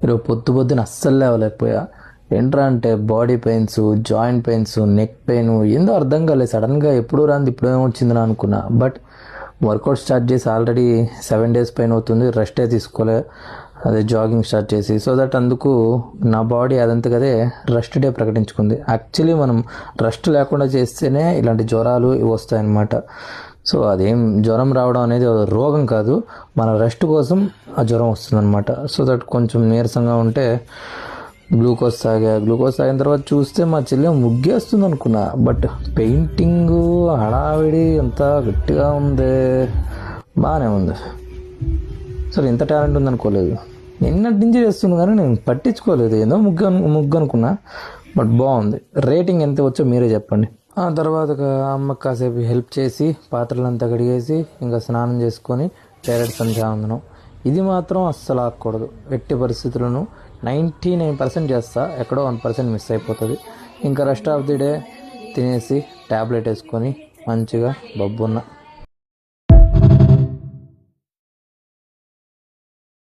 ఈరోజు పొద్దున అస్సలు లేవలేకపోయా. ఏంట్రా అంటే body pains, joint pains, neck pain, ఏందో అర్థం కాలేదు. సడన్గా ఎప్పుడు రాంది ఇప్పుడేమో వచ్చిందని అనుకున్నా. బట్ వర్కౌట్ స్టార్ట్ చేసి ఆల్రెడీ 7 days పైన అవుతుంది. రెస్టే తీసుకోలే, అదే జాగింగ్ స్టార్ట్ చేసి. సో దట్ అందుకు నా బాడీ అదంతకదే రెస్ట్ డే ప్రకటించుకుంది. యాక్చువల్లీ మనం రెస్ట్ లేకుండా చేస్తేనే ఇలాంటి జ్వరాలు ఇవి వస్తాయన్నమాట. సో అదేం జ్వరం రావడం అనేది రోగం కాదు, మన రెస్ట్ కోసం ఆ జ్వరం వస్తుందన్నమాట. సో దట్ కొంచెం నీరసంగా ఉంటే గ్లూకోజ్ తాగిన తర్వాత చూస్తే మా చెల్లె ముగ్గేస్తుంది అనుకున్నా. బట్ పెయింటింగ్ హడావిడి అంతా గట్టిగా ఉంది, బాగానే ఉంది. సరే ఇంత టాలెంట్ ఉందనుకోలేదు. నిన్నటి నుంచి చేస్తుంది కానీ నేను పట్టించుకోలేదు, ఏదో ముగ్గు అనుకున్నా. బట్ బాగుంది. రేటింగ్ ఎంత వచ్చో మీరే చెప్పండి. ఆ తర్వాత అమ్మకి కాసేపు హెల్ప్ చేసి పాత్రలంతా కడిగేసి ఇంకా స్నానం చేసుకొని డైరెక్ట్ సంధ్యావందనం. ఇది మాత్రం అస్సలు ఆగకూడదు ఎట్టి పరిస్థితులను. 99% చేస్తా, ఎక్కడో 1% మిస్ అయిపోతుంది. ఇంకా రెస్ట్ ఆఫ్ ది డే తినేసి ట్యాబ్లెట్ వేసుకొని మంచిగా బొబ్బున్నా.